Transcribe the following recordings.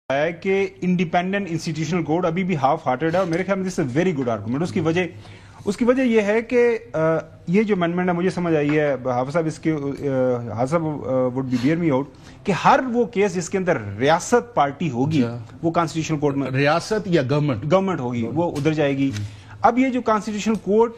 ہے کہ independent institutional code ابھی بھی ہاف ہارٹڈ ہے اور میرے خیال میں دس اے ویری گڈ آرگومنٹ. اس کی وجہ یہ ہے کہ یہ جو امینڈمنٹ ہے مجھے سمجھ آئی ہے حافظ صاحب اس کے حافظ صاحب would be bear me out کہ ہر وہ کیس جس کے اندر ریاست پارٹی ہوگی وہ کانسٹیٹیوشنل کورٹ میں ریاست یا گورنمنٹ ہوگی وہ ادھر جائے گی. اب یہ جو کانسٹیٹیوشنل کورٹ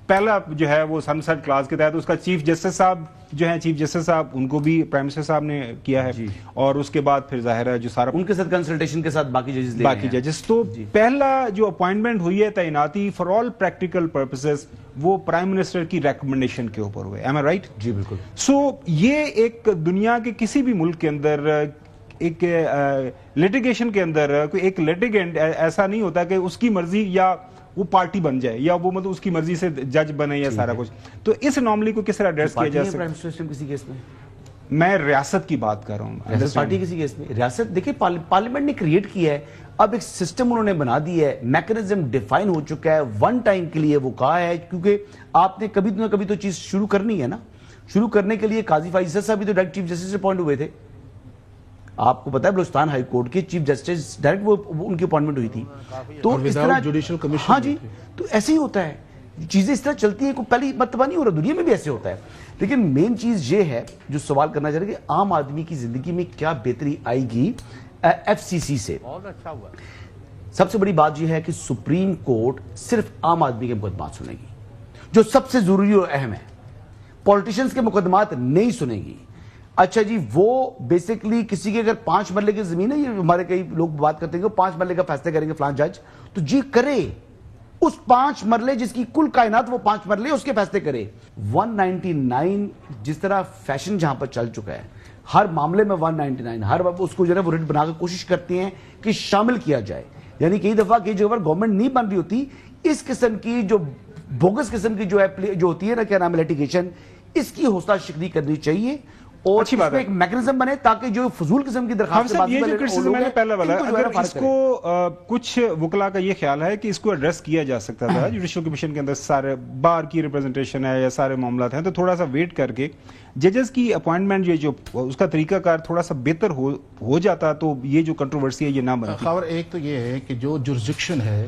پہلا جو ہے وہ سن سیٹ کلاس کے تحت اس کا چیف جسٹس صاحب جو ہیں چیف جسٹس صاحب ان کو بھی پرائم منسٹر صاحب نے کیا ہے اور اس کے بعد پھر ظاہر ہے جو سارا ان کے ساتھ کنسلٹیشن کے ساتھ باقی ججز تو پہلا جو اپوائنٹمنٹ ہوئی ہے تعیناتی فار آل پریکٹیکل پرپسز وہ پرائم منسٹر کی ریکمنڈیشن کے اوپر ہوئے. ایم آئی رائٹ؟ جی بالکل. سو یہ ایک دنیا کے کسی بھی ملک کے اندر ایک لیٹیگیشن کے اندر کوئی ایک لیٹیگنٹ ایسا نہیں ہوتا کہ اس کی مرضی یا وہ پارٹی بن جائے یا وہ مطلب اس کی مرضی سے جج بنے یا سارا کچھ. تو اس انوملی کو کس طرح ایڈریس کیا جا سکتا؟ کسی کیس میں ریاست کی بات کر رہا ہوں. پارٹی کسی کیس میں ریاست دیکھیں پارلیمنٹ نے کریٹ کیا ہے. اب ایک سسٹم انہوں نے بنا دی ہے, میکنزم ڈیفائن ہو چکا ہے, ون ٹائم کے لیے وہ کہا ہے کیونکہ آپ نے کبھی نہ کبھی تو چیز شروع کرنی ہے نا. شروع کرنے کے لیے قاضی فائز صاحب بھی تو ڈائریکٹ چیف جسٹس سے اپوائنٹ ہوئے تھے. آپ کو پتا ہے بلوچستان ہائی کورٹ کے چیف جسٹس ڈائریکٹ وہ ان کی اپوائنٹمنٹ ہوئی تھی. تو اس طرح جوڈیشل کمیشن ہاں جی تو ایسے ہی ہوتا ہے, چیزیں اس طرح چلتی ہیں. کوئی پہلی مرتبہ نہیں ہو رہا, دنیا میں بھی ایسے ہوتا ہے. لیکن مین چیز یہ ہے جو سوال کرنا چاہ رہے کہ عام آدمی کی زندگی میں کیا بہتری آئے گی ایف سی سی سے. سب سے بڑی بات یہ ہے کہ سپریم کورٹ صرف عام آدمی کے مقدمات سنے گی جو سب سے ضروری اور اہم ہے. پولیٹیشنز کے مقدمات نہیں سنے گی. اچھا جی وہ بیسیکلی کسی کے اگر 5 مرلے کی زمین ہے, یہ ہمارے کئی لوگ بات کرتے ہیں کہ 5 مرلے کا فیصلہ کریں گے فلان جج, تو جی کرے اس 5 مرلے جس کی کل کائنات وہ 5 مرلے اس کے فیصلے کرے. 199 جس طرح فیشن جہاں پر چل چکا ہے ہر معاملے میں 199 ہر اس کو جو ہے وہ ریٹ بنا کے کوشش کرتے ہیں کہ شامل کیا جائے. یعنی کئی دفعہ کئی جگہ پر گورنمنٹ نہیں بن رہی ہوتی, اس قسم کی جو بوگس قسم کی جو ہوتی ہے نا کیا نام ہے لیٹیگیشن, اس کی حوصلہ شکنی کرنی چاہیے اور اس میں ایک میکنزم بنے تاکہ جو فضول قسم کی درخواست یہ جو کرٹیسزم ہے پہلا والا اگر اس کو کچھ وکلا کا یہ خیال ہے کہ اس کو ایڈریس کیا جا سکتا تھا جوڈیشل کمیشن کے اندر سارے بار کی ریپرزنٹیشن ہے یا سارے معاملات ہیں, تو تھوڑا سا ویٹ کر کے ججز کی اپوائنٹمنٹ جو اس کا طریقہ کار تھوڑا سا بہتر ہو جاتا تو یہ جو کنٹروورسی ہے یہ نہ بنتی. خبر ایک تو یہ ہے کہ جو جورسڈکشن ہے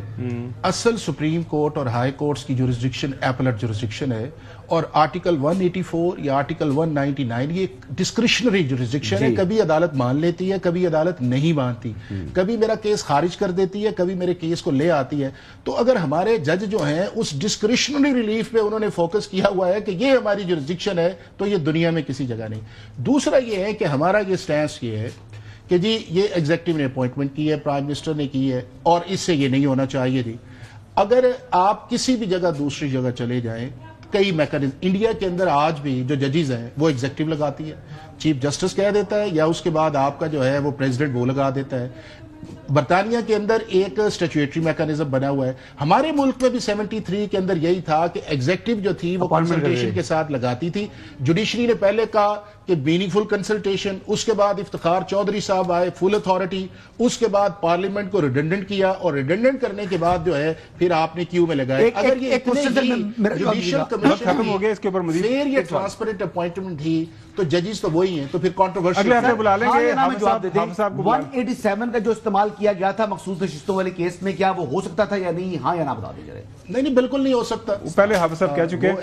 اصل سپریم کورٹ اور ہائی کورٹس کی جورسڈکشن ایپلیٹ جورسڈکشن ہے, اور آرٹیکل 184 یا آرٹیکل 199 یہ ڈسکریشنری جورسڈکشن ہے. کبھی عدالت مان لیتی ہے, کبھی عدالت نہیں مانتی, کبھی میرا کیس خارج کر دیتی ہے, کبھی میرے کیس کو لے آتی ہے. تو اگر ہمارے جج جو ہیں اس ڈسکریشنری ریلیف پہ انہوں نے فوکس کیا ہوا ہے کہ یہ ہماری جورسڈکشن ہے, تو یہ دنیا میں کسی جگہ نہیں. دوسرا یہ ہے کہ ہمارا یہ سٹینس یہ ہے کہ جی یہ ایگزیکٹو نے اپوائنٹمنٹ کی ہے, پرائم منسٹر نے کی ہے, اور اس سے یہ نہیں ہونا چاہیے تھی. اگر آپ کسی بھی جگہ دوسری جگہ چلے جائیں, کئی میکنزم انڈیا کے اندر آج بھی جو ججز ہیں وہ ایگزیکٹو لگاتی ہے, چیف جسٹس کہہ دیتا ہے, یا اس کے بعد آپ کا جو ہے وہ پریزیڈنٹ وہ لگا دیتا ہے. برطانیہ کے اندر ایک اسٹیچویٹری میکنزم بنا ہوا ہے. ہمارے ملک میں بھی 73 کے اندر یہی تھا کہ ایگزیکٹو جو تھی وہ کنسلٹیشن کے ساتھ لگاتی تھی. جوڈیشری نے پہلے کہا کہ میننگ فل کنسلٹیشن, اس کے بعد افتخار چودھری صاحب آئے فل اتھارٹی, اس کے بعد پارلیمنٹ کو ریڈنڈنٹ کیا, اور ریڈنڈنٹ کرنے کے بعد جو ہے پھر آپ نے کیو میں لگائے. اگر یہ جوڈیشل کمیشن فیر یا ٹرانسپیرنٹ اپوائنٹمنٹ تھی تو ججز تو وہی ہیں, تو پھر کنٹروورشل بلا لیں گے. 187 کا جو استعمال کیا گیا تھا مخصوص نشستوں والے کیس میں, کیا وہ ہو سکتا تھا یا نہیں؟ ہاں یا نہ بتا دیجیے. نہیں بالکل نہیں ہو سکتا. پہلے حافظ صاحب کہہ چکے ہیں